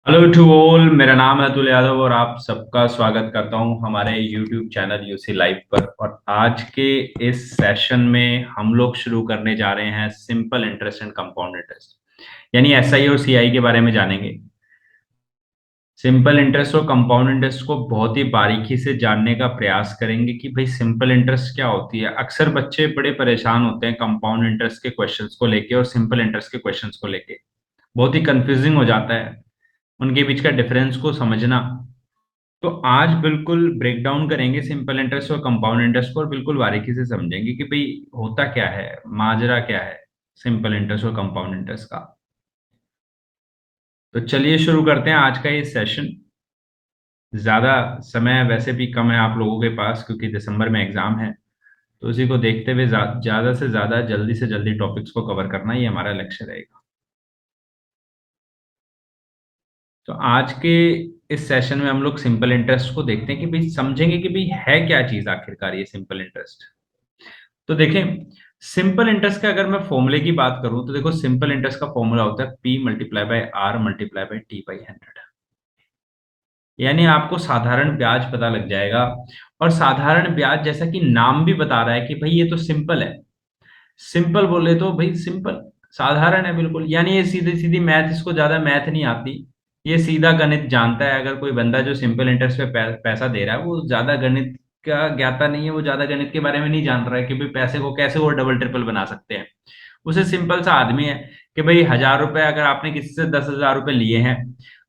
Hello to all. मेरा नाम है अतुल यादव और आप सबका स्वागत करता हूं हमारे यूट्यूब चैनल यूसी लाइव पर। और आज के इस सेशन में हम लोग शुरू करने जा रहे हैं simple interest and compound interest, यानी एसआई और सीआई के बारे में जानेंगे। सिंपल इंटरेस्ट और कंपाउंड इंटरेस्ट को बहुत ही बारीकी से जानने का प्रयास करेंगे कि भाई सिंपल इंटरेस्ट क्या होती है। अक्सर बच्चे बड़े परेशान होते हैं कंपाउंड इंटरेस्ट के क्वेश्चंस को लेके और सिंपल इंटरेस्ट के क्वेश्चंस को लेके, बहुत ही कंफ्यूजिंग हो जाता है उनके बीच का डिफरेंस को समझना। तो आज बिल्कुल ब्रेक डाउन करेंगे सिंपल इंटरेस्ट और कंपाउंड इंटरेस्ट को और बिल्कुल बारीकी से समझेंगे कि भाई होता क्या है, माजरा क्या है सिंपल इंटरेस्ट और कंपाउंड इंटरेस्ट का। तो चलिए शुरू करते हैं आज का ये सेशन। ज्यादा समय वैसे भी कम है आप लोगों के पास क्योंकि दिसंबर में एग्जाम है, तो उसी को देखते हुए ज्यादा से ज्यादा जल्दी से जल्दी टॉपिक्स को कवर करना ही हमारा लक्ष्य रहेगा। तो आज के इस सेशन में हम लोग सिंपल इंटरेस्ट को देखते हैं कि भाई समझेंगे कि भाई है क्या चीज आखिरकार ये सिंपल इंटरेस्ट। तो देखें, सिंपल इंटरेस्ट का अगर मैं फॉर्मूले की बात करूं तो देखो सिंपल इंटरेस्ट का फॉर्मूला होता है P multiply by R multiply by T by 100। यानी आपको साधारण ब्याज पता लग जाएगा। और साधारण ब्याज जैसा कि नाम भी बता रहा है कि भाई ये तो सिंपल है। सिंपल बोले तो भाई सिंपल साधारण है बिल्कुल, यानी ये सीधी सीधी मैथ, इसको ज्यादा मैथ नहीं आती, ये सीधा गणित जानता है। अगर कोई बंदा जो सिंपल इंटरेस्ट पे पैसा दे रहा है वो ज्यादा गणित का ज्ञाता नहीं है, वो ज्यादा गणित के बारे में नहीं जान रहा है कि भाई पैसे को कैसे वो डबल ट्रिपल बना सकते हैं। उसे सिंपल सा आदमी है कि भाई 1,000 रुपए अगर आपने किसी से 10,000 रुपए लिए हैं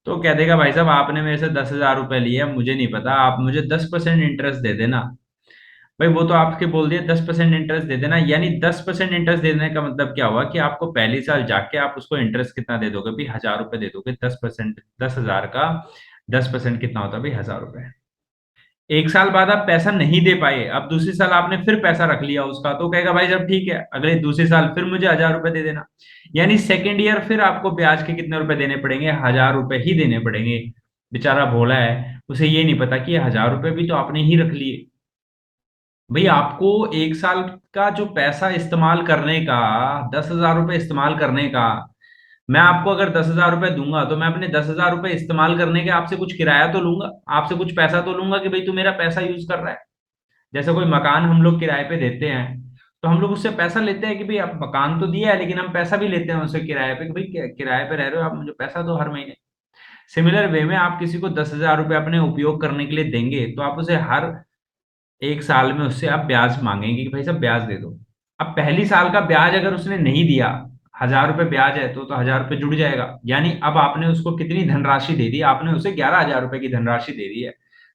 तो कह देगा भाई साहब आपने मेरे से 10,000 रुपए लिए हैं, मुझे नहीं पता, आप मुझे 10% इंटरेस्ट दे देना। भाई वो तो आपके बोल दिया 10% इंटरेस्ट दे देना, यानी 10% इंटरेस्ट देने का मतलब क्या हुआ कि आपको पहली साल जाके आप उसको इंटरेस्ट कितना दे दोगे भाई, 1,000 रुपए दे दोगे। 10%, 10,000 का 10% कितना होता है भाई, 1,000 रुपए। एक साल बाद आप पैसा नहीं दे पाए, अब दूसरी साल आपने फिर पैसा रख लिया उसका, तो कहेगा भाई जब ठीक है अगले दूसरी साल फिर मुझे 1,000 रुपए दे देना। यानी सेकेंड ईयर फिर आपको ब्याज के कितने रुपए देने पड़ेंगे, 1,000 रुपए ही देने पड़ेंगे। बेचारा भोला है, उसे ये नहीं पता कि ये 1,000 रुपए भी तो आपने ही रख लिए। भाई आपको एक साल का जो पैसा इस्तेमाल करने का, 10,000 रुपए इस्तेमाल करने का, मैं आपको अगर 10,000 रुपए दूंगा तो मैं अपने 10,000 रुपए इस्तेमाल करने के आपसे कुछ किराया तो लूंगा, आपसे कुछ पैसा तो लूंगा कि भाई तू मेरा पैसा यूज कर रहा है। जैसे कोई मकान हम लोग किराए पे देते हैं तो हम लोग उससे पैसा लेते हैं कि भाई आप मकान तो दिया है लेकिन हम पैसा भी लेते हैं उससे किराए पे कि भाई किराए पे रह रहे हो आप, मुझे पैसा दो हर महीने। सिमिलर वे में आप किसी को 10,000 रुपए अपने उपयोग करने के लिए देंगे तो आप उसे हर एक साल में उससे आप ब्याज मांगेंगे कि भाई साहब ब्याज दे दो। अब पहली साल का ब्याज अगर उसने नहीं दिया, 1,000 रुपए ब्याज है तो 1,000 रुपए जुड़ जाएगा, यानी अब आपने उसको कितनी धनराशि दे दी, आपने उसे 11,000 रुपए की धनराशि दे दी है,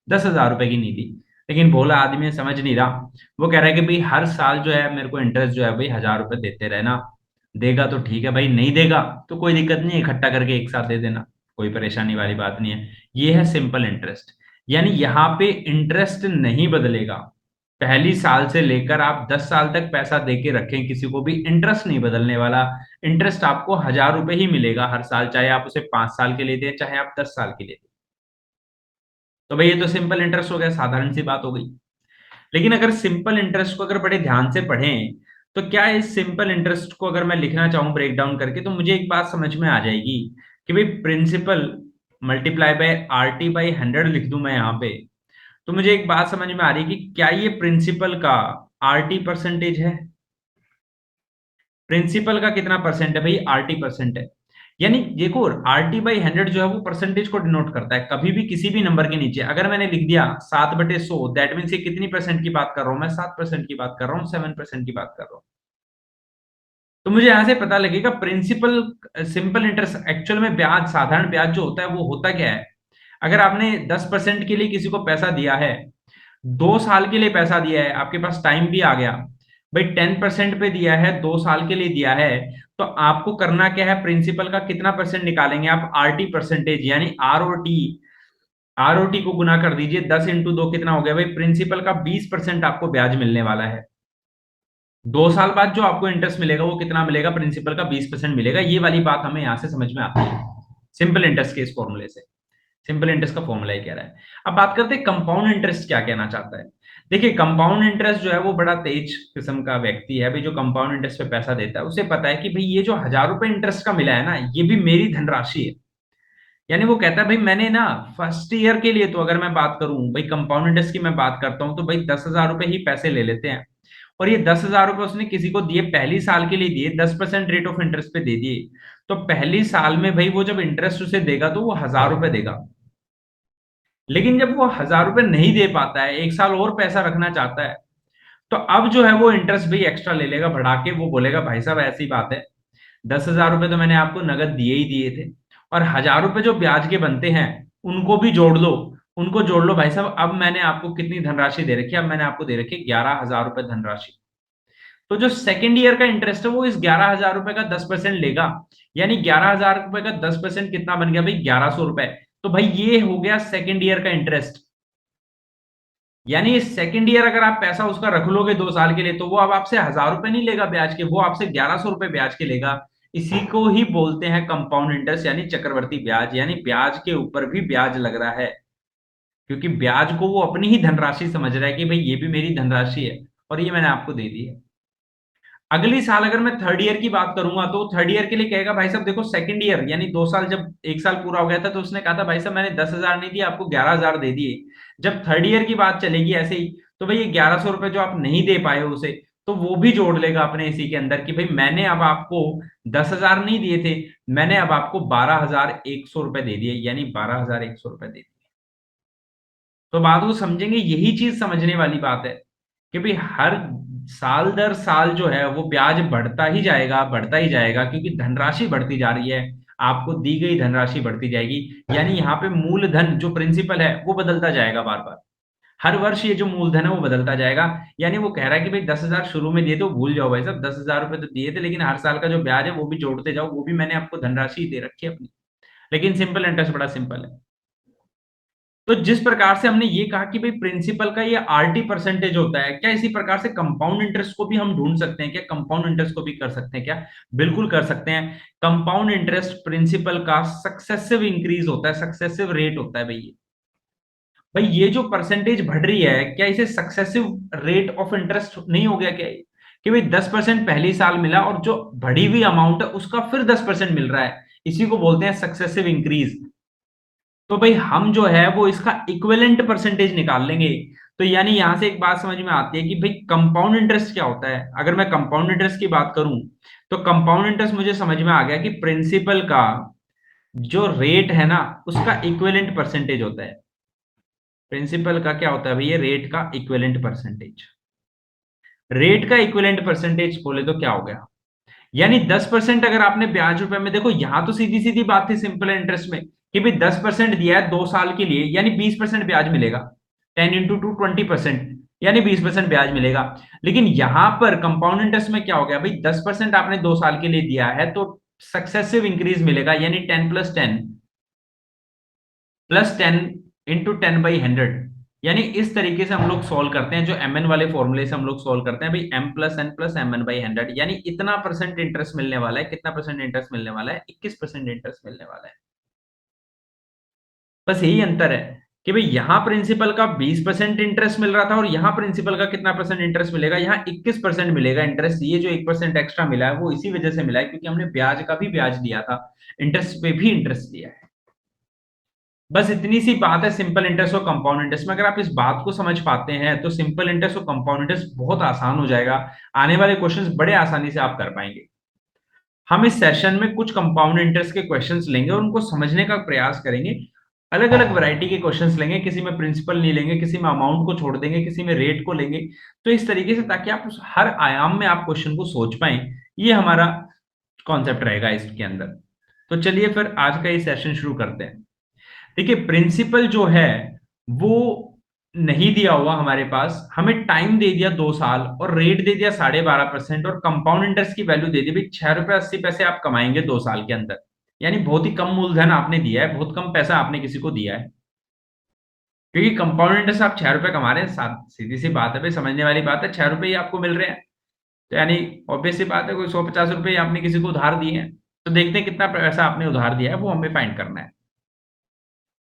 10,000 रुपए की नहीं दी। लेकिन भोला आदमी है, समझ नहीं रहा। वो कह रहा है कि भाई हर साल जो है मेरे को इंटरेस्ट जो है भाई 1,000 रुपए देते रहना। देगा तो ठीक है भाई, नहीं देगा तो कोई दिक्कत नहीं है, इकट्ठा करके एक साथ दे देना, कोई परेशानी वाली बात नहीं है। ये है सिंपल इंटरेस्ट। यानी यहाँ पे इंटरेस्ट नहीं बदलेगा। पहली साल से लेकर आप 10 साल तक पैसा दे के रखें किसी को भी, इंटरेस्ट नहीं बदलने वाला। इंटरेस्ट आपको 1,000 रुपए ही मिलेगा हर साल, चाहे आप उसे 5 साल के लिए दें चाहे आप 10 साल के लिए दें। तो भाई ये तो सिंपल इंटरेस्ट हो गया, साधारण सी बात हो गई। लेकिन अगर सिंपल इंटरेस्ट को अगर बड़े ध्यान से पढ़ें तो क्या इस सिंपल इंटरेस्ट को अगर मैं लिखना चाहूं ब्रेक डाउन करके तो मुझे एक बात समझ में आ जाएगी कि भाई principal multiply by R T by 100 लिख दूं मैं यहाँ पे, तो मुझे एक बात समझ में आ रही है कि क्या ये प्रिंसिपल का आरटी परसेंटेज है। प्रिंसिपल का कितना परसेंट है भाई, आरटी परसेंट है। यानी देखो आरटी बाई 100 जो है वो परसेंटेज को डिनोट करता है, कभी भी किसी भी नंबर के नीचे अगर मैंने लिख दिया 7/100, दैट मीन्स ये कितनी परसेंट की बात कर रहा हूं मैं, 7% की बात कर रहा हूँ, 7% की बात कर रहा हूँ। तो मुझे यहां से पता लगेगा प्रिंसिपल, सिंपल इंटरेस्ट एक्चुअल में ब्याज, साधारण ब्याज जो होता है वो होता क्या है। अगर आपने 10% के लिए किसी को पैसा दिया है, 2 साल के लिए पैसा दिया है, आपके पास टाइम भी आ गया, भाई 10% पे दिया है, 2 साल के लिए दिया है, तो आपको करना क्या है, प्रिंसिपल का कितना परसेंट निकालेंगे आप, आरटी परसेंटेज, यानी आरओटी। आरओटी को गुना कर दीजिए, 10 × 2 कितना हो गया भाई, प्रिंसिपल का 20% आपको ब्याज मिलने वाला है। 2 साल बाद जो आपको इंटरेस्ट मिलेगा वो कितना मिलेगा, प्रिंसिपल का 20% मिलेगा। ये वाली बात हमें यहां से समझ में आती है सिंपल इंटरेस्ट के इस फॉर्मूले से। सिंपल इंटरेस्ट का फॉर्मूला ही कह रहा है। अब बात करते हैं कंपाउंड इंटरेस्ट क्या कहना चाहता है। देखिए कंपाउंड इंटरेस्ट जो है वो बड़ा तेज किस्म का व्यक्ति है भाई, जो कंपाउंड इंटरेस्ट पे पैसा देता है उसे पता है कि भाई ये जो 1,000 रुपए इंटरेस्ट का मिला है ना, ये भी मेरी धनराशि है। यानी वो कहता है भाई मैंने ना फर्स्ट ईयर के लिए, तो अगर मैं बात करूं भाई कंपाउंड इंटरेस्ट की मैं बात करता हूं, तो भाई 10,000 रुपए ही पैसे ले लेते हैं, और ये 10,000 रुपए उसने किसी को दिए, पहली साल के लिए दिए, 10% रेट ऑफ इंटरेस्ट पे दे दिए। तो पहली साल में भाई वो जब इंटरेस्ट उसे देगा तो वो 1,000 रुपए देगा। लेकिन जब वो 1,000 रुपए नहीं दे पाता है, एक साल और पैसा रखना चाहता है, तो अब जो है वो इंटरेस्ट भी एक्स्ट्रा ले लेगा बढ़ा के। वो बोलेगा भाई साहब ऐसी बात है, 10,000 रुपए तो मैंने आपको नगद दिए ही दिए थे, और 1,000 रुपए जो ब्याज के बनते हैं उनको भी जोड़ लो, उनको जोड़ लो भाई साहब। अब मैंने आपको कितनी धनराशि दे रखी है? अब मैंने आपको दे रखी है 11,000 रुपए धनराशि। तो जो सेकंड ईयर का इंटरेस्ट है वो इस 11,000 रुपए का 10% लेगा। यानी 11,000 रुपए का 10% कितना बन गया भाई? 1,100 रुपए। तो भाई ये हो गया सेकंड ईयर का इंटरेस्ट। यानी सेकंड ईयर अगर आप पैसा उसका रख लोगे 2 साल के लिए, तो वो अब आपसे 1,000 रुपए नहीं लेगा ब्याज के, वो आपसे 1,100 रुपए ब्याज के लेगा। इसी को ही बोलते हैं कंपाउंड इंटरेस्ट, यानी चक्रवर्ती ब्याज। यानी ब्याज के ऊपर भी ब्याज लग रहा है, क्योंकि ब्याज को वो अपनी ही धनराशि समझ रहा है कि भाई ये भी मेरी धनराशि है, और ये मैंने आपको दे दी है। अगली साल अगर मैं थर्ड ईयर की बात करूंगा, तो थर्ड ईयर के लिए कहेगा भाई साहब देखो सेकंड ईयर यानी 2 साल, जब एक साल पूरा हो गया था तो उसने कहा था भाई साहब मैंने 10,000 नहीं दिए आपको, 11,000 दे दिए। जब थर्ड ईयर की बात चलेगी ऐसे ही, तो भाई ये 1,100 रुपए जो आप नहीं दे पाए हो उसे, तो वो भी जोड़ लेगा अपने इसी के अंदर कि भाई मैंने अब आपको 10,000 नहीं दिए थे, मैंने अब आपको 12,100 रुपए दे दिए, यानी 12,100 रुपए दे दिए। तो बात को समझेंगे, यही चीज समझने वाली बात है कि भाई हर साल दर साल जो है वो ब्याज बढ़ता ही जाएगा, बढ़ता ही जाएगा, क्योंकि धनराशि बढ़ती जा रही है, आपको दी गई धनराशि बढ़ती जाएगी। यानी यहाँ पे मूलधन जो प्रिंसिपल है वो बदलता जाएगा बार बार, हर वर्ष ये जो मूलधन है वो बदलता जाएगा। यानी वो कह रहा है कि भाई 10,000 शुरू में दिए तो भूल जाओ भाई साहब, 10,000 रुपए तो दिए थे, लेकिन हर साल का जो ब्याज है वो भी जोड़ते जाओ, वो भी मैंने आपको धनराशि दे रखी है अपनी। लेकिन सिंपल इंटरेस्ट बड़ा सिंपल है। तो जिस प्रकार से हमने ये कहा कि भाई प्रिंसिपल का ये आरटी परसेंटेज होता है, क्या इसी प्रकार से कंपाउंड इंटरेस्ट को भी हम ढूंढ सकते हैं क्या? कंपाउंड इंटरेस्ट को भी कर सकते हैं क्या? बिल्कुल कर सकते हैं। कंपाउंड इंटरेस्ट प्रिंसिपल का सक्सेसिव इंक्रीज होता है, सक्सेसिव रेट होता है भाई ये। भाई ये जो परसेंटेज बढ़ रही है, क्या इसे सक्सेसिव रेट ऑफ इंटरेस्ट नहीं हो गया क्या ये? कि भाई 10% पहली साल मिला और जो बढ़ी हुई अमाउंट है उसका फिर 10% मिल रहा है, इसी को बोलते हैं सक्सेसिव इंक्रीज। तो भाई हम जो है वो इसका इक्विवेलेंट परसेंटेज निकाल लेंगे। तो यानी यहां से एक बात समझ में आती है कि भाई कंपाउंड इंटरेस्ट क्या होता है। अगर मैं कंपाउंड इंटरेस्ट की बात करूं, तो कंपाउंड इंटरेस्ट मुझे समझ में आ गया कि प्रिंसिपल का जो रेट है ना उसका इक्विवेलेंट परसेंटेज होता है। प्रिंसिपल का क्या होता है भैया? रेट का इक्विवेलेंट परसेंटेज। रेट का इक्विवेलेंट परसेंटेज बोले तो क्या हो गया? यानी 10% अगर आपने ब्याज रुपए में, देखो यहां तो सीधी सीधी बात थी सिंपल इंटरेस्ट में कि भाई 10% दिया है 2 साल के लिए, यानी 20% ब्याज मिलेगा। 10 × 2 20%, यानी 20% ब्याज मिलेगा। लेकिन यहां पर कंपाउंड इंटरेस्ट में क्या हो गया भाई? 10% आपने 2 साल के लिए दिया है तो सक्सेसिव इंक्रीज मिलेगा, यानी 10 + 10 + 10 × 10/100। यानी इस तरीके से हम लोग सॉल्व करते हैं, जो एम एन वाले फॉर्मूले से हम लोग सॉल्व करते हैं भाई, m + n + mn/100। यानी इतना परसेंट इंटरेस्ट मिलने वाला है। कितना परसेंट इंटरेस्ट मिलने वाला है? 21% इंटरेस्ट मिलने वाला है। बस यही अंतर है कि भाई यहां प्रिंसिपल का 20% इंटरेस्ट मिल रहा था, और यहां प्रिंसिपल का कितना परसेंट इंटरेस्ट मिलेगा? यहाँ 21% मिलेगा इंटरेस्ट। ये जो 1% एक्स्ट्रा मिला है वो इसी वजह से मिला है क्योंकि हमने ब्याज का भी ब्याज दिया था, इंटरेस्ट पे भी इंटरेस्ट दिया है। बस इतनी सी बात है सिंपल इंटरेस्ट और कंपाउंड इंटरेस्ट में। अगर आप इस बात को समझ पाते हैं तो सिंपल इंटरेस्ट और कंपाउंड इंटरेस्ट बहुत आसान हो जाएगा। आने वाले क्वेश्चंस बड़े आसानी से आप कर पाएंगे। हम इस सेशन में कुछ कंपाउंड इंटरेस्ट के क्वेश्चंस लेंगे और उनको समझने का प्रयास करेंगे। अलग अलग वैरायटी के क्वेश्चंस लेंगे, किसी में प्रिंसिपल नहीं लेंगे, किसी में अमाउंट को छोड़ देंगे, किसी में रेट को लेंगे। तो इस तरीके से ताकि आप उस हर आयाम में आप क्वेश्चन को सोच पाए, ये हमारा कॉन्सेप्ट रहेगा इसके अंदर। तो चलिए फिर आज का ये सेशन शुरू करते हैं। देखिए प्रिंसिपल जो है वो नहीं दिया हुआ हमारे पास, हमें टाइम दे दिया 2 साल और रेट दे दिया 12.5%, और कंपाउंड इंटरेस्ट की वैल्यू दे दी भाई 6 रुपए 80 पैसे आप कमाएंगे 2 साल के अंदर। यानी बहुत ही कम मूलधन आपने दिया है, बहुत कम पैसा आपने किसी को दिया है, क्योंकि कंपाउंड इंटरेस्ट आप 6 रुपए कमा रहे हैं। सीधी सी बात है भाई, समझने वाली बात है, 6 रुपए ही आपको मिल रहे हैं। तो यानी ऑब्वियस सी बात है, कोई 150 रुपए आपने किसी को उधार दिए हैं। तो देखते हैं कितना पैसा आपने उधार दिया है, वो हमें फाइंड करना है।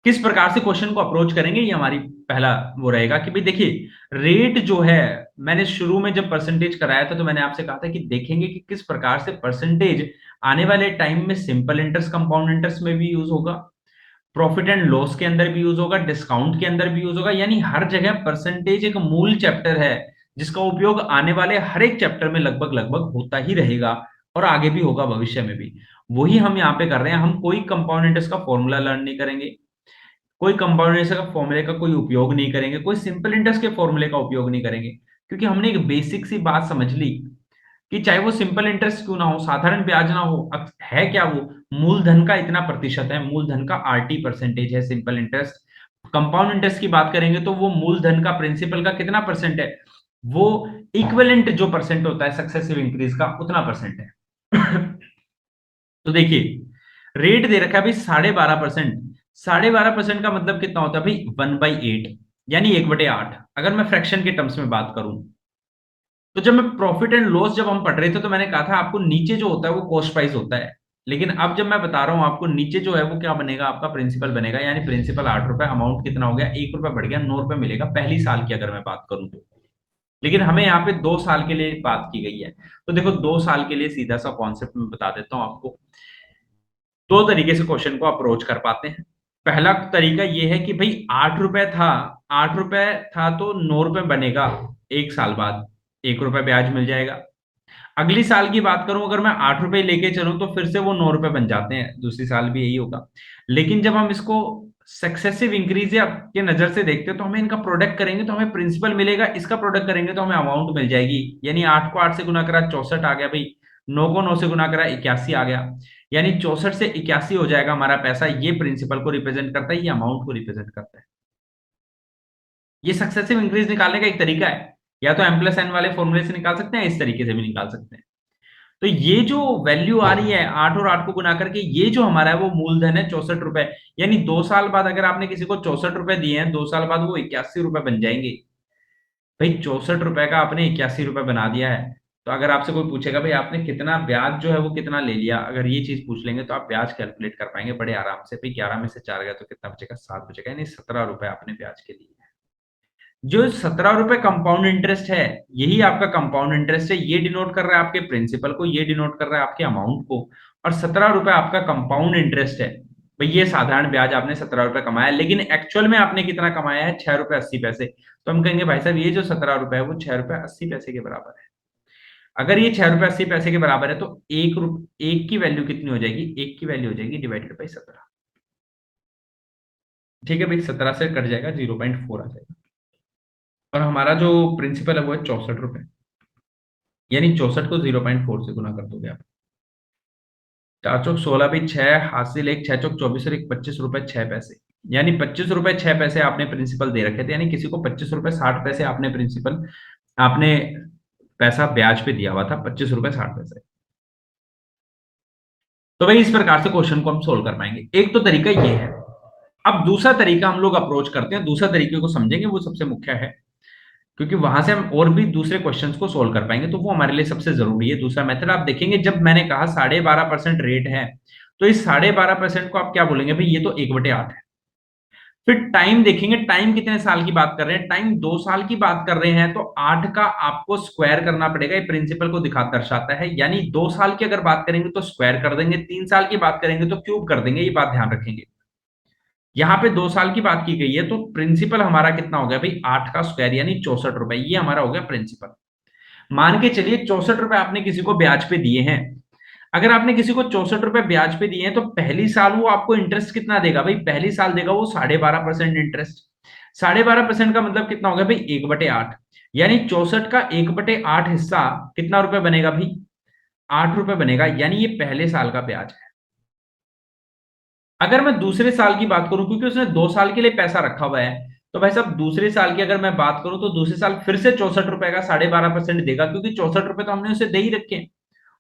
किस प्रकार से क्वेश्चन को अप्रोच करेंगे, ये हमारी पहला वो रहेगा कि भाई देखिए रेट जो है, मैंने शुरू में जब परसेंटेज कराया था तो मैंने आपसे कहा था कि देखेंगे कि किस प्रकार से परसेंटेज आने वाले टाइम में सिंपल इंटरेस्ट कंपाउंड इंटरेस्ट में भी यूज होगा, प्रॉफिट एंड लॉस के अंदर भी यूज होगा, डिस्काउंट के अंदर भी यूज होगा, यानी हर जगह परसेंटेज एक मूल चैप्टर है जिसका उपयोग आने वाले हर एक चैप्टर में लगभग लगभग होता ही रहेगा और आगे भी होगा भविष्य में भी। वही हम यहाँ पे कर रहे हैं। हम कोई कंपाउंड इंटरेस्ट का फॉर्मूला लर्न नहीं करेंगे, कोई कंपाउंड इंटरेस्ट का फॉर्मूले का कोई उपयोग नहीं करेंगे, कोई सिंपल इंटरेस्ट के फॉर्मूले का उपयोग नहीं करेंगे, क्योंकि हमने एक बेसिक सी बात समझ ली कि चाहे वो सिंपल इंटरेस्ट क्यों ना हो, साधारण ब्याज ना हो, है क्या वो, मूलधन का इतना प्रतिशत है, मूलधन का आरटी परसेंटेज है सिंपल इंटरेस्ट। कंपाउंड इंटरेस्ट की बात करेंगे तो वो मूलधन का, प्रिंसिपल का कितना परसेंट है, वो इक्विवेलेंट जो परसेंट होता है सक्सेसिव इंक्रीज का उतना परसेंट है। तो देखिए रेट दे रखा है भाई 12.5%। 12.5% का मतलब कितना होता है भाई 1/8, यानी 1/8। अगर मैं फ्रैक्शन के टर्म्स में बात करूं तो जब मैं प्रॉफिट एंड लॉस जब हम पढ़ रहे थे तो मैंने कहा था आपको नीचे जो होता है वो कॉस्ट प्राइस होता है, लेकिन अब जब मैं बता रहा हूं आपको नीचे जो है वो क्या बनेगा, आपका प्रिंसिपल बनेगा, यानी प्रिंसिपल 8 रुपए, अमाउंट कितना हो गया, 1 रुपए बढ़ गया, 9 रुपए मिलेगा पहली साल की अगर मैं बात करूं तो। लेकिन हमें यहाँ पे 2 साल के लिए बात की गई है। तो देखो 2 साल के लिए सीधा सा कॉन्सेप्ट में बता देता हूं आपको। दो तरीके से क्वेश्चन को अप्रोच कर पाते हैं। पहला तरीका ये है कि भाई 8 रुपए था, 8 रुपए था तो 9 रुपए बनेगा, 1 साल बाद 1 रुपए ब्याज मिल जाएगा। अगली साल की बात करूं अगर मैं 8 रुपए लेके चलूं तो फिर से वो 9 रुपए बन जाते हैं, दूसरी साल भी यही होगा। लेकिन जब हम इसको सक्सेसिव इंक्रीज या के नजर से देखते हैं तो हमें इनका प्रोडक्ट करेंगे तो हमें प्रिंसिपल मिलेगा, इसका प्रोडक्ट करेंगे तो हमें अमाउंट मिल जाएगी। यानी 8 को 8 से गुना करा 64 आ गया भाई, 9 को 9 से गुना करा 81 आ गया, यानी 64 से 81 हो जाएगा हमारा पैसा। ये प्रिंसिपल को रिप्रेजेंट करता है, ये अमाउंट को रिप्रेजेंट करता है। ये सक्सेसिव इंक्रीज निकालने का एक तरीका है, या तो एम प्लस एन वाले फॉर्मूले से निकाल सकते हैं, इस तरीके से भी निकाल सकते हैं। तो ये जो वैल्यू आ रही है 8 और 8 को गुना करके, ये जो हमारा है वो मूलधन है 64 रुपए। यानी 2 साल बाद अगर आपने किसी को 64 रुपए दिए हैं, 2 साल बाद वो 81 रुपए बन जाएंगे। भाई 64 रुपए का आपने 81 रुपए बना दिया है। तो अगर आपसे कोई पूछेगा भाई आपने कितना ब्याज जो है वो कितना ले लिया, अगर ये चीज पूछ लेंगे तो आप ब्याज कैलकुलेट कर पाएंगे बड़े आराम से। भाई 11 में से 4 गया तो कितना बचेगा, 7 बचेगा, यानी 17 रुपए आपने ब्याज के लिए। जो 17 रुपए कंपाउंड इंटरेस्ट है, यही आपका कंपाउंड इंटरेस्ट है। ये डिनोट कर रहा है आपके प्रिंसिपल को, ये डिनोट कर रहा है आपके अमाउंट को, और 17 रुपए आपका कंपाउंड इंटरेस्ट है। भाई ये साधारण ब्याज आपने 17 रुपए कमाया, लेकिन एक्चुअल में आपने कितना कमाया है, 6 रुपए 80 पैसे। तो हम कहेंगे भाई साहब ये जो 17 रुपए है वो 6 रुपए 80 पैसे के बराबर है। अगर ये 6 रुपए 80 पैसे के बराबर है तो एक की वैल्यू कितनी हो जाएगी, एक की वैल्यू हो जाएगी डिवाइडेड बाई 17। ठीक है भाई, 17 से कट जाएगा, 0.4 आ जाएगा, और हमारा जो प्रिंसिपल है वो है 64 रुपए, यानी 64 को 0.4 से गुना कर दोगे आप। 4 चौक 16 भी 6, हासिल एक, 6 चौक 24 और एक 25 रुपए 6 पैसे, यानी 25 रुपए 6 पैसे आपने प्रिंसिपल दे रखे थे, यानी किसी को 25 रुपए 60 पैसे आपने प्रिंसिपल, आपने पैसा ब्याज पे दिया हुआ था, 25 रुपए 60 पैसे। तो भाई इस प्रकार से क्वेश्चन को हम सोल्व कर पाएंगे। एक तो तरीका ये है। अब दूसरा तरीका हम लोग अप्रोच करते हैं, दूसरा तरीके को समझेंगे, वो सबसे मुख्य है, क्योंकि वहां से हम और भी दूसरे क्वेश्चंस को सोल्व कर पाएंगे, तो वो हमारे लिए सबसे जरूरी है। दूसरा मेथड आप देखेंगे, जब मैंने कहा 12.5% रेट है, तो इस 12.5% को आप क्या बोलेंगे, भाई ये तो 1/8 है। फिर टाइम देखेंगे, टाइम कितने साल की बात कर रहे हैं, टाइम 2 साल की बात कर रहे हैं, तो 8 का आपको स्क्वायर करना पड़ेगा, ये प्रिंसिपल को दिखा दर्शाता है। यानी 2 साल की अगर बात करेंगे तो स्क्वायर कर देंगे, 3 साल की बात करेंगे तो क्यूब कर देंगे, ये बात ध्यान रखेंगे। यहाँ पे 2 साल की बात की गई है तो प्रिंसिपल हमारा कितना हो गया भाई, 8 का स्क्वायर यानी 64 रुपए, ये हमारा हो गया प्रिंसिपल। मान के चलिए 64 रुपए आपने किसी को ब्याज पे दिए हैं। अगर आपने किसी को 64 रुपए ब्याज पे दिए हैं तो पहली साल वो आपको इंटरेस्ट कितना देगा भाई, पहली साल देगा वो 12.5% इंटरेस्ट। 12.5% का मतलब कितना हो गया भाई, 1/8, यानी 64 का 1/8 हिस्सा कितना रुपए बनेगा भाई, 8 रुपए बनेगा, यानी ये पहले साल का ब्याज है। अगर मैं दूसरे साल की बात करूं, क्योंकि उसने 2 साल के लिए पैसा रखा हुआ है, तो भाई साहब दूसरे साल की अगर मैं बात करूं तो दूसरे साल फिर से 64 रुपए का 12.5% देगा, क्योंकि 64 रुपए तो हमने उसे दे ही रखे हैं,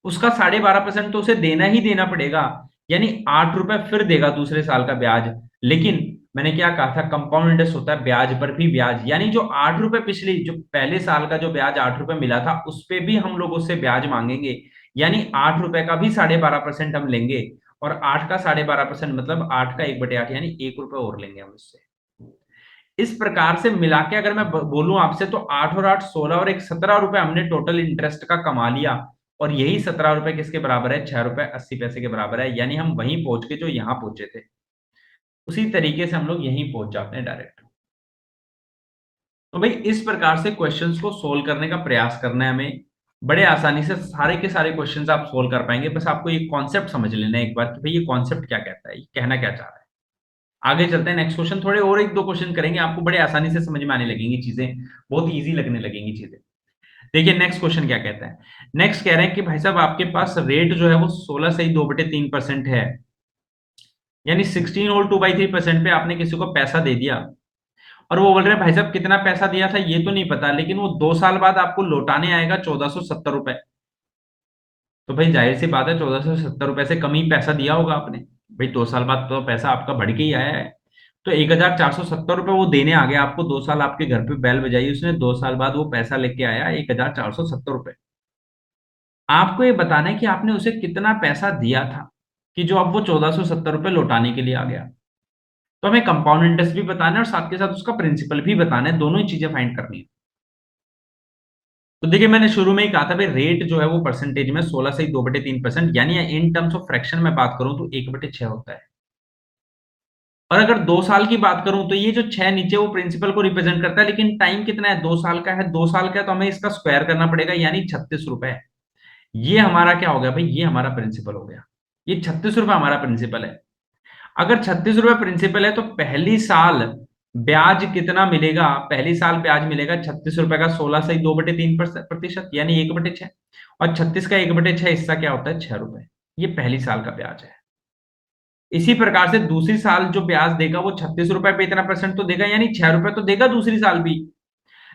उसका 12.5% तो उसे देना ही देना पड़ेगा, यानी 8 रुपए फिर देगा दूसरे साल का ब्याज। लेकिन मैंने क्या कहा था, कंपाउंड इंटरेस्ट होता है ब्याज पर भी ब्याज, यानी जो 8 रुपए पिछली जो पहले साल का जो ब्याज 8 रुपए मिला था उस पे भी हम लोग उससे ब्याज मांगेंगे, यानी 8 रुपए का भी 12.5% हम लेंगे, और 8 का 12.5% मतलब 8 का 1/8, यानी 1 रुपए और लेंगे हम उससे। इस प्रकार से मिला के अगर मैं बोलूं आपसे तो 8 और 8 16 और एक 17 रुपए हमने टोटल इंटरेस्ट का कमा लिया, और यही 17 रुपए किसके बराबर है, 6 रुपए 80 पैसे के बराबर है, यानी हम वहीं पहुंच के जो यहां पहुंचे थे। उसी तरीके से हम लोग यहीं पहुंच जाते हैं डायरेक्ट। तो भाई इस प्रकार से क्वेश्चंस को सोल्व करने का प्रयास करना है हमें। बड़े आसानी से सारे के सारे क्वेश्चंस आप सोल्व कर पाएंगे, बस आपको ये कॉन्सेप्ट समझ लेना है एक बार कि भाई ये कॉन्सेप्ट क्या कहता है, ये कहना क्या चाह रहा है। आगे चलते हैं नेक्स्ट क्वेश्चन, थोड़े और एक दो क्वेश्चन करेंगे, आपको बड़े आसानी से समझ में आने लगेंगी चीजें, बहुत इजी लगने लगेंगी चीजें। देखिए नेक्स्ट क्वेश्चन क्या कहता है। नेक्स्ट कह रहे हैं कि भाई साहब आपके पास रेट जो है वो 16 से 2/3% है, यानी 16 और 2/3% पे आपने किसी को पैसा दे दिया, और वो बोल रहे हैं भाई साहब कितना पैसा दिया था ये तो नहीं पता, लेकिन वो 2 साल बाद आपको लौटाने आएगा 1470 रुपए। तो भाई जाहिर सी बात है 1470 रुपए से कम ही पैसा दिया होगा आपने। भाई 2 साल बाद तो पैसा आपका बढ़ के ही आया है। तो 1470 रुपए वो देने आ गया आपको, 2 साल आपके घर पे बैल बजाई उसने, 2 साल बाद वो पैसा लेके आया 1470 रुपए। आपको ये बताना है कि आपने उसे कितना पैसा दिया था, कि जो अब वो 1470 रुपए लौटाने के लिए आ गया। तो हमें कंपाउंड इंटरेस्ट भी बताना है और साथ के साथ उसका प्रिंसिपल भी बताना है, दोनों ही चीजें फाइंड करनी है। तो देखिए मैंने शुरू में ही कहा था भाई रेट जो है वो परसेंटेज में 16 से 2/3%, यानी इन टर्म्स ऑफ फ्रैक्शन में बात करूं तो 1/6 होता है। और अगर 2 साल की बात करूं तो ये जो 6 नीचे वो प्रिंसिपल को रिप्रेजेंट करता है, लेकिन टाइम कितना है, 2 साल का है। 2 साल का है तो हमें इसका स्क्वायर करना पड़ेगा, यानी 36 रुपए। ये हमारा क्या हो गया भाई, ये हमारा प्रिंसिपल हो गया। ये 36 रुपए हमारा प्रिंसिपल है। अगर 36 रुपए प्रिंसिपल है तो पहली साल ब्याज कितना मिलेगा, पहली साल ब्याज मिलेगा 36 रुपए का 16 से 2/3%, यानी 1/6। और 36 का 1/6 हिस्सा क्या होता है, 6 रुपए। ये पहली साल का ब्याज है। इसी प्रकार से दूसरी साल जो ब्याज देगा वो 36 रुपए पे इतना परसेंट तो देगा, यानी 6 रुपए तो देगा दूसरी साल भी।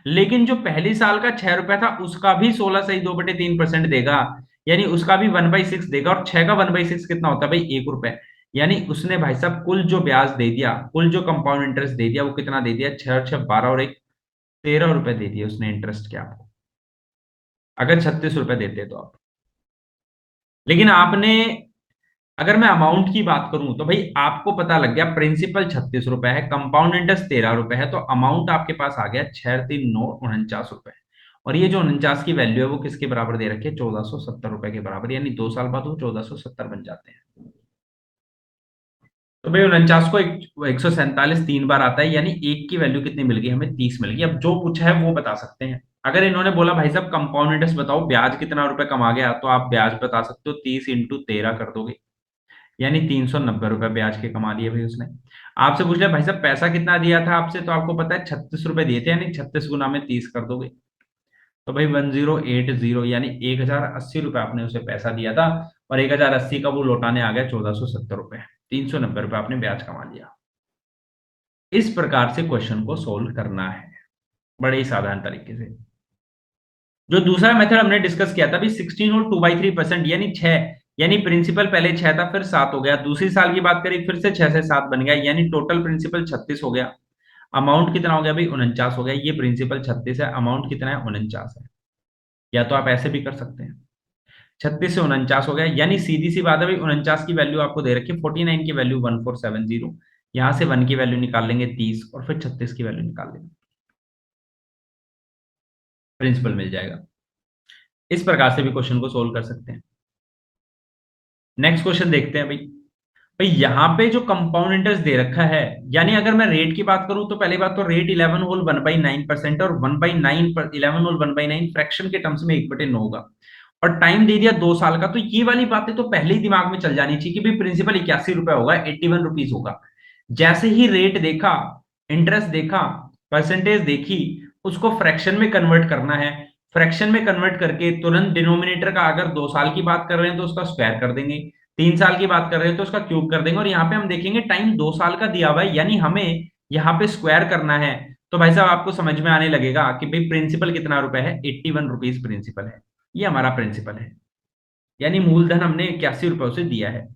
लेकिन जो पहली साल का 6 रुपए था उसका भी 16 से 2/3% देगा, यानी उसका भी 1/6 देगा। और 6 का 1/6 कितना होता है भाई, 1 रुपए। यानी उसने भाई साहब कुल जो ब्याज दे दिया, कुल जो कंपाउंड इंटरेस्ट दे दिया वो कितना दे दिया, 6 और 6 12 और 1 13 रुपए दे दिए उसने इंटरेस्ट के आपको, अगर 36 रुपए देते तो आप। लेकिन आपने, अगर मैं अमाउंट की बात करूं तो भाई आपको पता लग गया प्रिंसिपल 36 रुपए है, कंपाउंड इंटरेस्ट 13 रुपए है, तो अमाउंट आपके पास आ गया 6 3 9 49 रुपए। और ये जो 49 की वैल्यू है वो किसके बराबर दे रखी है, 1470 रुपए के बराबर, यानी 2 साल बाद वो 1470 बन जाते हैं। तो भाई 49 को 147 3 बार आता है, यानी एक की वैल्यू कितनी मिल गई हमें, 30 मिल गई। अब जो पूछा है वो बता सकते हैं। अगर इन्होंने बोला भाई साहब कंपाउंड इंटरेस्ट बताओ ब्याज कितना रुपए कमा गया, तो आप ब्याज बता सकते हो, 30 × 13 कर दोगे, यानी 390 रुपए ब्याज के कमा लिए भाई उसने। आपसे पूछ लिया भाई साहब पैसा कितना दिया था आपसे, तो आपको पता है 36 रुपए दिए थे, यानी 36 गुना में 30 कर दोगे। तो भाई 1080, यानी 1080 रुपए आपने उसे पैसा दिया था, और 1080 का वो लौटाने आ गया 1470 रुपए। 390 रुपए आपने ब्याज कमा लिया। इस प्रकार से क्वेश्चन को सोल्व करना है, बड़े ही साधारण तरीके से। जो दूसरा मेथड हमने डिस्कस किया था भी 16 और 2/3%, यानी 6, यानी प्रिंसिपल पहले 6 था फिर 7 हो गया, दूसरी साल की बात करें फिर से 6 से 7 बन गया, यानी टोटल प्रिंसिपल 36 हो गया। अमाउंट कितना हो गया भाई, 49 हो गया। ये प्रिंसिपल 36 है, अमाउंट कितना है, 49 है। या तो आप ऐसे भी कर सकते हैं, 36 से 49 हो गया, यानी सीधी सी बात है भाई 49 की वैल्यू आपको दे रखी है, 49 की वैल्यू 1470, यहां से 1 की वैल्यू निकाल लेंगे 30, और फिर 36 की वैल्यू निकाल लेंगे, प्रिंसिपल मिल जाएगा। इस प्रकार से भी क्वेश्चन को सोल्व कर सकते हैं। नेक्स्ट क्वेश्चन देखते हैं भाई। भाई यहाँ पे जो कंपाउंड इंटरेस्ट दे रखा है, यानी अगर मैं रेट की बात करूं तो पहली बात तो रेट 11 होल 1/9%, और 1/9 पर 11 होल 1/9 फ्रैक्शन के टर्म्स में 1/9 होगा। और टाइम दे दिया 2 साल का, तो ये वाली बातें तो पहले ही दिमाग में चल जानी चाहिए कि भाई प्रिंसिपल 81 रुपए होगा, 81 रुपीज होगा। जैसे ही रेट देखा, इंटरेस्ट देखा, परसेंटेज देखी, उसको फ्रैक्शन में कन्वर्ट करना है। फ्रैक्शन में कन्वर्ट करके तुरंत डिनोमिनेटर का, अगर 2 साल की बात कर रहे हैं तो उसका स्क्वायर कर देंगे, 3 साल की बात कर रहे हैं तो उसका क्यूब कर देंगे, और यहाँ पे हम देखेंगे टाइम 2 साल का दिया हुआ है, यानी हमें यहाँ पे स्क्वायर करना है। तो भाई साहब आपको समझ में आने लगेगा कि भाई प्रिंसिपल कितना रुपए है, 81 रुपीज प्रिंसिपल है। ये हमारा प्रिंसिपल है, यानी मूलधन हमने 81 रुपए उसे दिया है।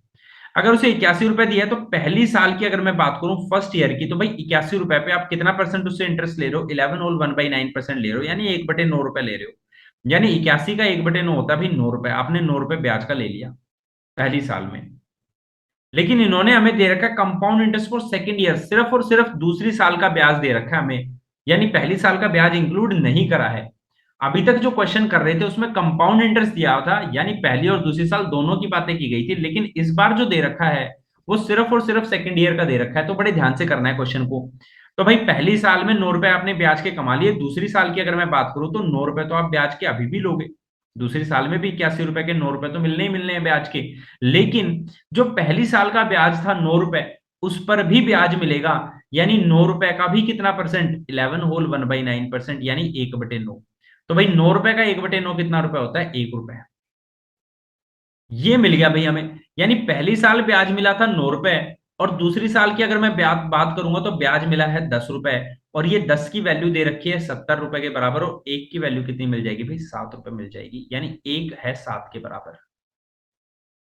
अगर उसे 81 रुपए दिया है तो पहली साल की अगर मैं बात करूं फर्स्ट ईयर की, तो भाई 81 रुपए पे आप कितना परसेंट उससे इंटरेस्ट ले रहे हो, 11 होल 1/9% ले रहे हो, यानी 1/9 रुपए ले रहे हो। यानी 81 का 1/9 होता है भाई 9 रुपए, आपने 9 रुपए ब्याज का ले लिया पहली साल में। लेकिन इन्होंने हमें दे रखा है compound interest for second year, सिर्फ और सिर्फ दूसरी साल का ब्याज दे रखा है हमें, यानी पहली साल का ब्याज इंक्लूड नहीं करा है। अभी तक जो क्वेश्चन कर रहे थे उसमें कंपाउंड इंटरेस्ट दिया था, यानी पहली और दूसरी साल दोनों की बातें की गई थी, लेकिन इस बार जो दे रखा है वो सिर्फ और सिर्फ सेकंड ईयर का दे रखा है, तो बड़े ध्यान से करना है क्वेश्चन को। तो भाई पहली साल में 9 रुपए आपने ब्याज के कमा लिए, दूसरी साल की अगर मैं बात करूं तो 9 रुपए तो आप ब्याज के अभी भी लोगे, दूसरी साल में भी 81 रुपए के 9 रुपए तो मिलने ही मिलने हैं ब्याज के। लेकिन जो पहली साल का ब्याज था 9 रुपए, उस पर भी ब्याज मिलेगा, यानी 9 रुपए का भी कितना परसेंट, 11 होल 1/9%, यानी 1/9। तो भाई 9 रुपए का 1/9 कितना रुपए होता है, 1 रुपए। ये मिल गया भाई हमें, यानी पहली साल ब्याज मिला था 9 रुपए, और दूसरी साल की अगर मैं ब्याज बात करूंगा तो ब्याज मिला है 10 रुपए, और ये 10 की वैल्यू दे रखी है 70 रुपए के बराबर, और एक की वैल्यू कितनी मिल जाएगी भाई, 7 रुपए मिल जाएगी, यानी एक है 7 के बराबर।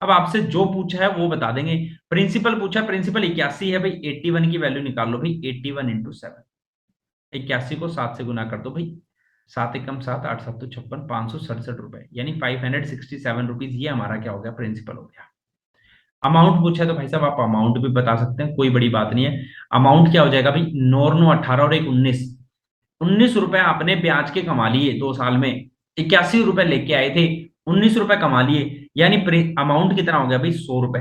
अब आपसे जो पूछा है वो बता देंगे। प्रिंसिपल पूछा, प्रिंसिपल 81 है भाई, 81 की वैल्यू निकाल लो भाई, 81 × 7, 81 को 7 से गुना कर दो भाई, 7 × 7 8 7 56, 567 रुपए, यानी 567 रुपीज, ये हमारा क्या हो गया, प्रिंसिपल हो गया। अमाउंट पूछा है तो भाई साहब आप अमाउंट भी बता सकते हैं, कोई बड़ी बात नहीं है। अमाउंट क्या हो जाएगा भाई, 9 9 18 और एक 19, 19 रुपए आपने ब्याज के कमा लिए 2 साल में, 81 रुपए लेके आए थे, 19 रुपए कमा लिए, यानी अमाउंट कितना हो गया भाई, 100 रुपए।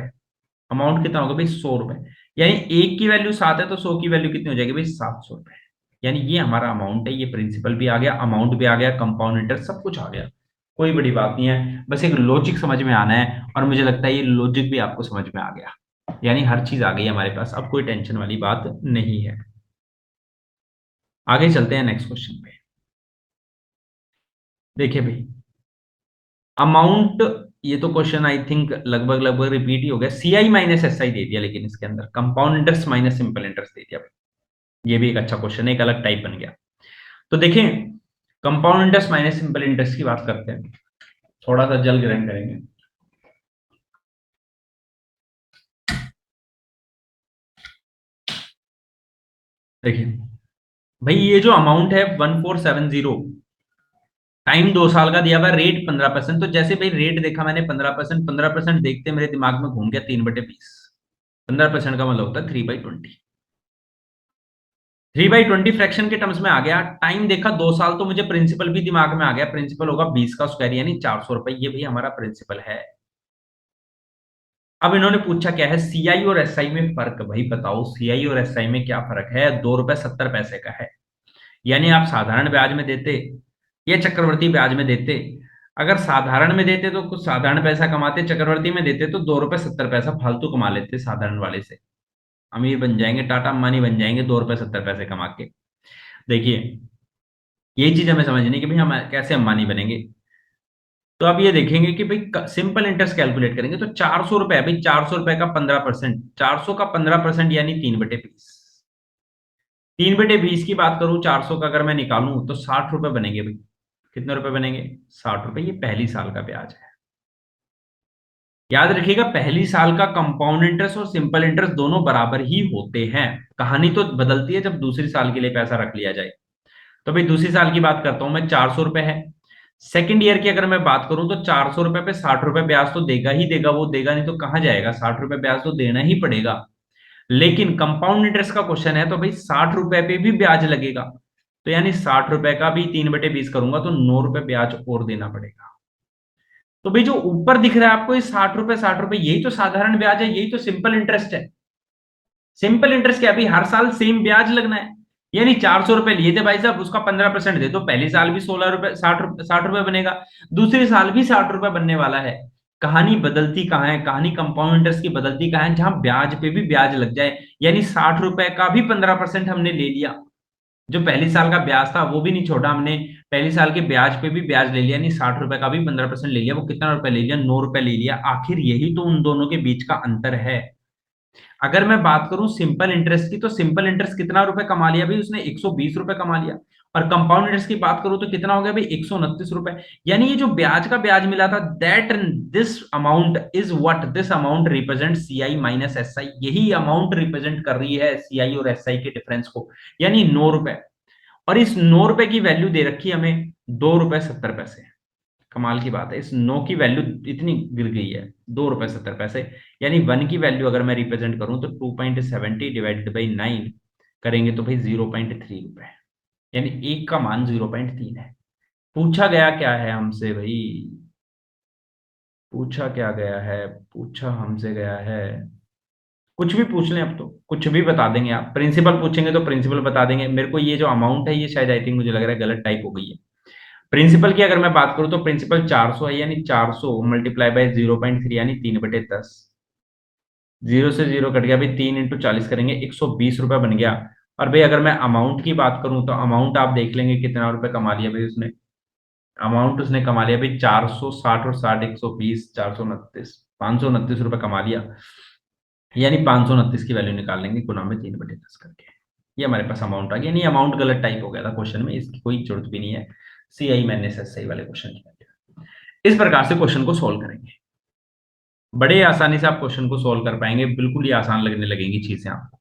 अमाउंट कितना होगा भाई, 100 रुपए, यानी एक की वैल्यू 7 है तो 100 की वैल्यू कितनी हो जाएगी भाई, 700 रुपए। यानी ये हमारा अमाउंट है, ये प्रिंसिपल भी आ गया, अमाउंट भी आ गया, कंपाउंड इंटरेस्ट सब कुछ आ गया, कोई बड़ी बात नहीं है, बस एक लॉजिक समझ में आना है, और मुझे लगता है ये लॉजिक भी आपको समझ में आ गया, यानी हर चीज आ गई हमारे पास, अब कोई टेंशन वाली बात नहीं है। आगे चलते हैं नेक्स्ट क्वेश्चन पे। देखिए भाई, अमाउंट, ये तो क्वेश्चन आई थिंक लगभग लगभग रिपीट ही हो गया, सीआई माइनस एसआई दे दिया, लेकिन इसके अंदर compound interest minus simple interest दे दिया भाई। ये भी एक अच्छा क्वेश्चन है, एक अलग टाइप बन गया। तो देखें, compound interest minus simple interest की बात करते हैं, थोड़ा सा जल ग्रहण करेंगे। देखिए भाई, ये जो अमाउंट है 1470, टाइम 2 साल का दिया हुआ, रेट 15%, तो जैसे भाई रेट देखा मैंने 15%, 15% देखते मेरे दिमाग में घूम गया 3/20, 15% का मतलब होता है 3/20, 3/20 फ्रैक्शन के टर्म्स में आ गया। टाइम देखा 2 साल, तो मुझे प्रिंसिपल भी दिमाग में आ गया, प्रिंसिपल होगा 20 का स्क्वायर, यानी 400 रुपए, ये भी हमारा प्रिंसिपल है। अब इन्होंने पूछा क्या है, सीआई और एसआई में फर्क, भाई बताओ सीआई और एसआई में क्या फर्क है, 2 रुपए 70 पैसे का है, यानी आप साधारण ब्याज में देते या चक्रवर्ती ब्याज में देते, अगर साधारण में देते तो कुछ साधारण पैसा कमाते, चक्रवर्ती में देते तो 2 रुपए 70 पैसा फालतू कमा लेते साधारण वाले से, अमीर बन जाएंगे, टाटा अंबानी बन जाएंगे 2 रुपए 70 पैसे कमा के। देखिए, ये चीज हमें समझनी है कि भाई हम कैसे अंबानी बनेंगे। तो आप ये देखेंगे कि भाई सिंपल इंटरेस्ट कैलकुलेट करेंगे तो 400 रुपए है भाई, 400 रुपए का 15%, 400 का 15% यानी 3/20, 3/20 की बात करूं, 400 का अगर मैं निकालूं तो 60 रुपए बनेंगे भाई, कितने रुपए बनेंगे, 60 रुपए, ये पहली साल का ब्याज है। याद रखिएगा, पहली साल का कंपाउंड इंटरेस्ट और सिंपल इंटरेस्ट दोनों बराबर ही होते हैं, कहानी तो बदलती है जब दूसरी साल के लिए पैसा रख लिया जाए। तो भाई दूसरी साल की बात करता हूं मैं, 400 रुपए है, सेकंड ईयर की अगर मैं बात करूं तो 400 रुपए पे 60 रुपए ब्याज तो देगा ही देगा, वो देगा नहीं तो कहां जाएगा, 60 रुपए ब्याज तो देना ही पड़ेगा। लेकिन कंपाउंड इंटरेस्ट का क्वेश्चन है तो भाई 60 रुपए पे भी ब्याज लगेगा, तो यानी 60 रुपए का भी 3/20 करूंगा तो 9 रुपए ब्याज और देना पड़ेगा। तो भाई जो ऊपर दिख रहा है आपको, ये 60 रुपए 60 रुपए, यही तो साधारण ब्याज है, यही तो सिंपल इंटरेस्ट है। सिंपल इंटरेस्ट क्या है भाई, हर साल सेम ब्याज लगना है, यानी 400 रुपए लिए थे भाई साहब, उसका 15% दे दो, पहली साल भी 16 रुपए 60 रुपए बनेगा, दूसरी साल भी 60 रुपए बनने वाला है। कहानी बदलती कहाँ है, कहानी कंपाउंड इंटरेस्ट की बदलती कहाँ है, जहां ब्याज पे भी ब्याज लग जाए, यानी 60 रुपए का भी 15% हमने ले लिया, जो पहली साल का ब्याज था वो भी नहीं छोड़ा हमने, पहली साल के ब्याज पे भी ब्याज ले लिया, यानी 60 रुपए का भी 15% ले लिया, वो कितना रुपए ले लिया, 9 रुपए ले लिया। आखिर यही तो उन दोनों के बीच का अंतर है। अगर मैं बात करूं सिंपल इंटरेस्ट की, तो सिंपल इंटरेस्ट कितना रुपए कमा लिया भाई उसने, 120 रुपए कमा लिया, और कंपाउंड इंटरेस्ट की बात करूं तो कितना हो गया भाई, 129 रुपए। यानी ये जो ब्याज का ब्याज मिला था, that this amount is what, this amount represent CI minus SI, यही अमाउंट रिप्रेजेंट कर रही है सीआई और एसआई के डिफरेंस को, यानी 9 रुपए। और इस 9 रुपए की वैल्यू दे रखी है हमें 2 रुपए 70 पैसे। कमाल की बात है, इस 9 की वैल्यू इतनी गिर गई है, 2 रुपए 70 पैसे, यानी 1 की वैल्यू अगर मैं रिप्रेजेंट करूं तो 2.70 डिवाइडेड बाई 9 करेंगे तो भाई 0.3 रुपए, यानी एक का मान 0.3 है। पूछा गया क्या है हमसे भाई, पूछा क्या गया है, पूछा हमसे गया है कुछ भी पूछ लें, अब तो कुछ भी बता देंगे। आप प्रिंसिपल पूछेंगे तो प्रिंसिपल बता देंगे। मेरे को ये जो अमाउंट है ये शायद आई थिंक मुझे लग रहा है गलत टाइप हो गई है। प्रिंसिपल की अगर मैं बात करूं तो प्रिंसिपल 400 है, यानी 400 मल्टीप्लाई बाय 0.3 यानी 3/10। जीरो से जीरो कट गया भाई, 3 × 40 करेंगे 120 रुपए बन गया। और भाई अगर मैं अमाउंट की बात करूं तो अमाउंट आप देख लेंगे कितना रुपए कमा लिया भाई उसने। अमाउंट उसने कमा लिया भाई 460 और 60 120, 429, 529 रुपए कमा लिया। यानी 529 की वैल्यू निकाल लेंगे गुना में 3/10 करके। ये हमारे पास अमाउंट आ गया। नहीं, अमाउंट गलत टाइप हो गया था क्वेश्चन में, इसकी कोई जरूरत भी नहीं है। CI मैंने सही वाले क्वेश्चन किया। इस प्रकार से क्वेश्चन को सोल्व करेंगे। बड़े आसानी से आप क्वेश्चन को सोल्व कर पाएंगे, बिल्कुल ही आसान लगने लगेंगी चीजें आपको।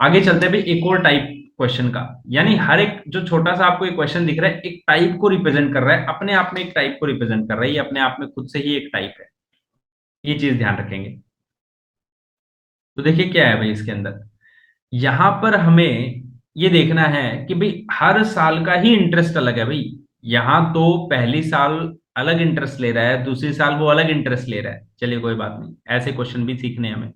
आगे चलते हैं भाई एक और टाइप क्वेश्चन का। यानी हर एक जो छोटा सा आपको एक क्वेश्चन दिख रहा है एक टाइप को रिप्रेजेंट कर रहा है, अपने आप में एक टाइप को रिप्रेजेंट कर रहा है, ये अपने आप में खुद से ही एक टाइप है। ये चीज ध्यान रखेंगे। तो देखिए क्या है भाई इसके अंदर। यहां पर हमें ये देखना है कि भाई हर साल का ही इंटरेस्ट अलग है भाई। यहां तो पहली साल अलग इंटरेस्ट ले रहा है, दूसरी साल वो अलग इंटरेस्ट ले रहा है। चलिए कोई बात नहीं, ऐसे क्वेश्चन भी सीखने हैं हमें।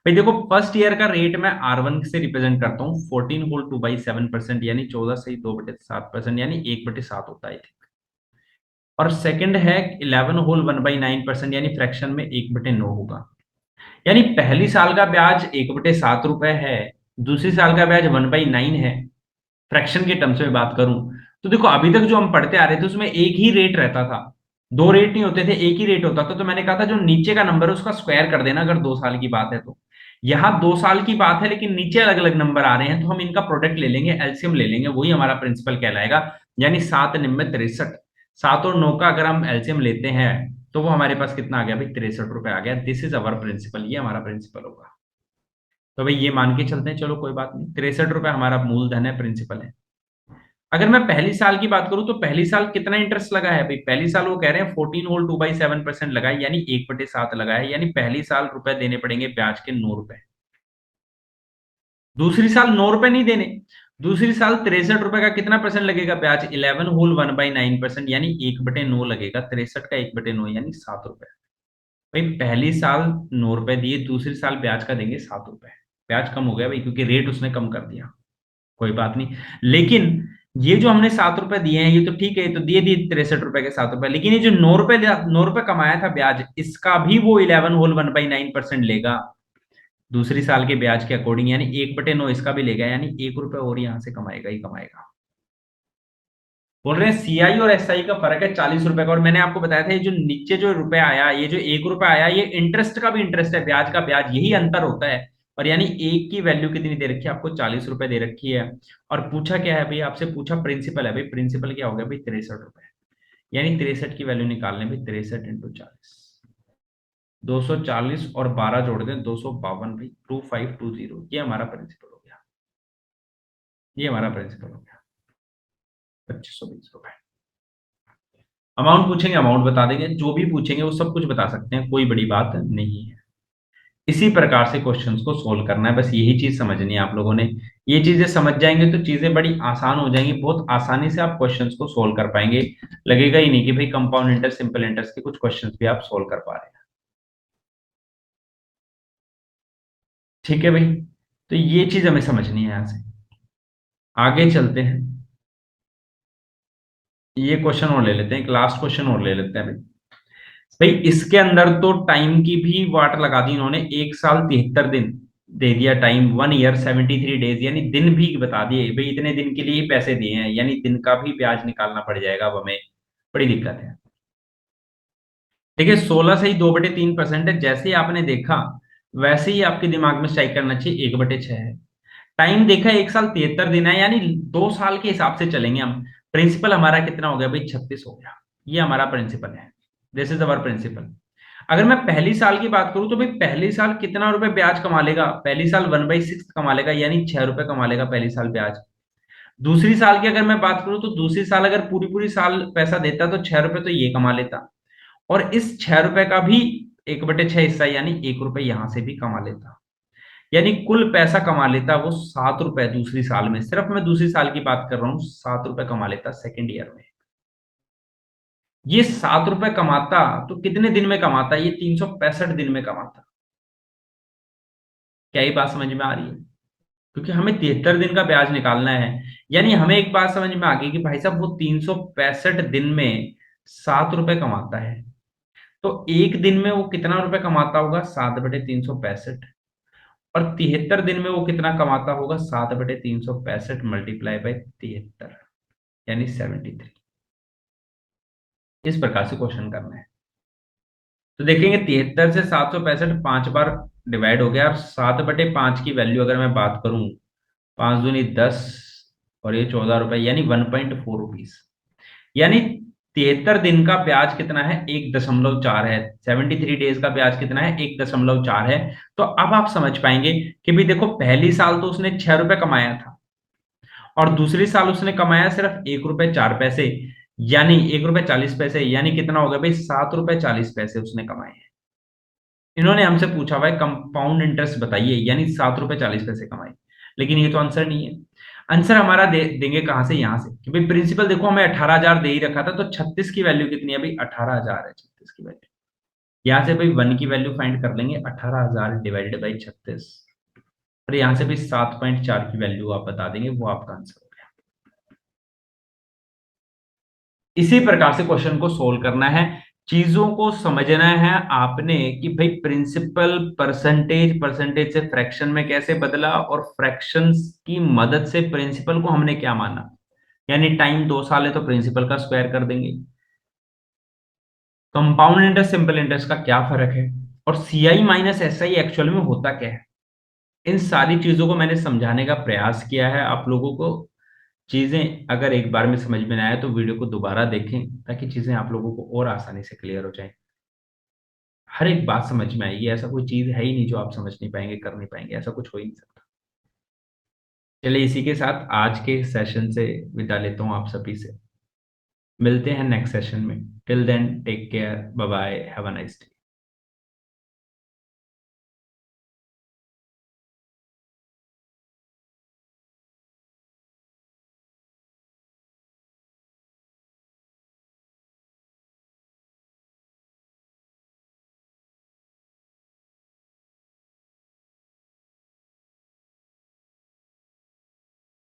भाई देखो, फर्स्ट ईयर का रेट मैं R1 से रिप्रेजेंट करता हूँ 14 होल 2/7%, यानी 14 से 2/7%, यानी 1/7 होता है। और सेकंड है 11 होल 1/9%, यानी फ्रैक्शन में 1/9 होगा। यानी पहली साल का ब्याज 1/7 रुपए है, दूसरी साल का ब्याज 1/9 है। फ्रैक्शन के टर्म्स में बात करूं तो देखो, अभी तक जो हम पढ़ते आ रहे थे उसमें एक ही रेट रहता था। दो रेट नहीं होते थे, एक ही रेट होता था। तो मैंने कहा था जो नीचे का नंबर है उसका स्क्वायर कर देना अगर 2 साल की बात है तो। यहां 2 साल की बात है लेकिन नीचे अलग अलग नंबर आ रहे हैं, तो हम इनका प्रोडक्ट ले लेंगे, एलसीएम ले लेंगे, वही हमारा प्रिंसिपल कहलाएगा। यानी 7×9 = 63। 7 और 9 का अगर हम एलसीएम लेते हैं तो वो हमारे पास कितना आ गया भाई, 63 रुपए आ गया। दिस इज अवर प्रिंसिपल, ये हमारा प्रिंसिपल होगा। तो भाई ये मान के चलते हैं, चलो कोई बात नहीं, 63 रुपए हमारा मूलधन है, प्रिंसिपल है। अगर मैं पहली साल की बात करूं तो पहली साल कितना इंटरेस्ट लगा है भाई, पहली साल वो कह रहे हैं 14 होल 2/7% लगा है, यानी 1/7 लगा है। यानी पहली साल रुपए देने पड़ेंगे ब्याज के 9 रुपए। दूसरी साल 9 रुपए नहीं देने। दूसरी साल 63 रुपए का कितना परसेंट लगेगा ब्याज, 11 होल 1/9%, यानी 1/9 लगेगा। 63 का 1/9 यानी 7 रुपए। भाई पहली साल 9 रुपए दिए, दूसरी साल ब्याज का देंगे 7 रुपए। ब्याज कम हो गया भाई क्योंकि रेट उसने कम कर दिया। कोई बात नहीं। लेकिन ये जो हमने 7 रुपए दिए हैं ये तो ठीक है, ये तो दिए दिए 63 रुपए के 7 रुपए, लेकिन ये जो 9 रुपए 9 रुपए कमाया था ब्याज, इसका भी वो 11 होल 1/9% लेगा दूसरी साल के ब्याज के अकॉर्डिंग। यानी 1/9 इसका भी लेगा, यानी 1 रुपए और यहां से कमाएगा ही कमाएगा। बोल रहे हैं सीआई और एसआई का फर्क है 40 रुपए का। और मैंने आपको बताया था ये जो नीचे जो रुपए आया, ये जो 1 रुपए आया, ये इंटरेस्ट का भी इंटरेस्ट है, ब्याज का ब्याज, यही अंतर होता है। और यानी एक की वैल्यू कितनी दे रखी है आपको, 40 रुपए दे रखी है। और पूछा क्या है भाई, आपसे पूछा प्रिंसिपल है भाई, प्रिंसिपल क्या हो गया भाई, 63 रुपए। यानी 63 की वैल्यू निकालने भाई, 63 × 40, 240 और 12 जोड़ दें 252 भाई, 2520, ये हमारा प्रिंसिपल हो गया। ये हमारा प्रिंसिपल हो गया 2520 रुपए। अमाउंट पूछेंगे अमाउंट बता देंगे, जो भी पूछेंगे वो सब कुछ बता सकते हैं, कोई बड़ी बात नहीं है। इसी प्रकार से क्वेश्चंस को सोल्व करना है, बस यही चीज समझनी है आप लोगों ने। ये चीजें समझ जाएंगे तो चीजें बड़ी आसान हो जाएंगी, बहुत आसानी से आप क्वेश्चंस को सोल्व कर पाएंगे। लगेगा ही नहीं कि भाई कंपाउंड इंटरेस्ट सिंपल इंटरेस्ट के कुछ क्वेश्चंस भी आप सोल्व कर पा रहे हैं। ठीक है भाई, तो ये चीज हमें समझनी है। यहां से आगे चलते हैं। ये क्वेश्चन और ले लेते हैं, एक लास्ट क्वेश्चन और ले लेते हैं भाई। भाई इसके अंदर तो टाइम की भी वाट लगा दी इन्होंने, 1 साल 73 दिन दे दिया टाइम, 1 ईयर 73 डेज, यानी दिन भी बता दिए भाई, इतने दिन के लिए ही पैसे दिए हैं, यानी दिन का भी ब्याज निकालना पड़ जाएगा अब हमें। बड़ी दिक्कत है। देखिए 16 से ही 2/3% है, जैसे ही आपने देखा वैसे ही आपके दिमाग में स्ट्राइक करना चाहिए 1/6 है। टाइम देखा 1 साल 73 दिन है, यानी 2 साल के हिसाब से चलेंगे हम। प्रिंसिपल हमारा कितना हो गया भाई, 36 हो गया। ये हमारा प्रिंसिपल है, दिस इज अवर प्रिंसिपल। अगर मैं पहली साल की बात करूं तो भाई पहली साल कितना रुपए ब्याज कमा लेगा, पहली साल 1/6 कमा लेगा, यानी 6 रुपए कमा लेगा पहली साल ब्याज। दूसरी साल की अगर मैं बात करूं तो दूसरी साल अगर पूरी पूरी साल पैसा देता तो 6 रुपए तो ये कमा लेता। और इस 6 रुपए का भी 1/6 हिस्सा, यानी 1 रुपए यहां से भी कमा लेता। यानी कुल पैसा कमा लेता वो 7 रुपए दूसरी साल में, सिर्फ मैं दूसरी साल की बात कर रहा हूँ, 7 रुपए कमा लेता सेकेंड ईयर में। ये 7 रुपए कमाता तो कितने दिन में कमाता, ये 365 दिन में कमाता। क्या ये बात समझ में आ रही है? क्योंकि हमें 73 दिन का ब्याज निकालना है। यानी हमें एक बात समझ में आ गई कि भाई साहब वो 365 दिन में 7 रुपए कमाता है। तो एक दिन में वो कितना रुपए कमाता होगा? 7/365। और 73 दिन में वो कितना कमाता होगा? 7/365 मल्टीप्लाई बाय 73, यानी 73। इस प्रकार से क्वेश्चन करना है। तो देखेंगे 73 से 765 5 बार डिवाइड हो गया। और 7/5 की वैल्यू अगर मैं बात करूं, 5 दूनी 10, और ये 14 रुपए, यानी 1.4 रुपीज। यानी 73 दिन का ब्याज कितना है? 1.4 है। 73 डेज का ब्याज कितना है? 1.4 है। तो अब आप समझ पाएंगे कि भाई देखो, पहली साल तो उसने 6 रुपए कमाया था, और दूसरी साल उसने कमाया सिर्फ 1 रुपए 4 पैसे, यानी 1 रुपए 40 पैसे। यानी कितना हो गया भाई? 7 रुपए 40 पैसे उसने कमाए हैं। इन्होंने हमसे पूछा हुआ है कंपाउंड इंटरेस्ट बताइए, यानी 7 रुपए 40 पैसे कमाए। लेकिन ये तो आंसर नहीं है। आंसर हमारा देंगे कहां से? यहां से कि भाई प्रिंसिपल देखो हमें 18,000 दे ही रखा था, तो 36 की वैल्यू कितनी है भाई? 18,000 है 36 की वैल्यू। यहां से भाई 1 की वैल्यू फाइंड कर लेंगे, 18,000 डिवाइडेड बाई 36। और यहां से भी 7.4 की वैल्यू आप बता देंगे, वो आपका आंसर हो गया। इसी प्रकार से क्वेश्चन को सोल्व करना है। चीजों को समझना है आपने कि भाई प्रिंसिपल परसेंटेज, परसेंटेज से फ्रैक्शन में कैसे बदला, और फ्रैक्शंस की मदद से प्रिंसिपल को हमने क्या माना। यानी टाइम 2 साल है तो प्रिंसिपल का स्क्वायर कर देंगे। कंपाउंड इंटरेस्ट सिंपल इंटरेस्ट का क्या फर्क है, और सीआई माइनस एसआई एक्चुअल में होता क्या है। इन सारी चीजों को मैंने समझाने का प्रयास किया है आप लोगों को। चीजें अगर एक बार में समझ में ना आए तो वीडियो को दोबारा देखें, ताकि चीजें आप लोगों को और आसानी से क्लियर हो जाए। हर एक बात समझ में आएगी, ऐसा कोई चीज है ही नहीं जो आप समझ नहीं पाएंगे, कर नहीं पाएंगे, ऐसा कुछ हो ही नहीं सकता। चलिए इसी के साथ आज के सेशन से विदा लेता हूँ आप सभी से। मिलते हैं नेक्स्ट सेशन में। Till then take care, bye bye, have a nice day.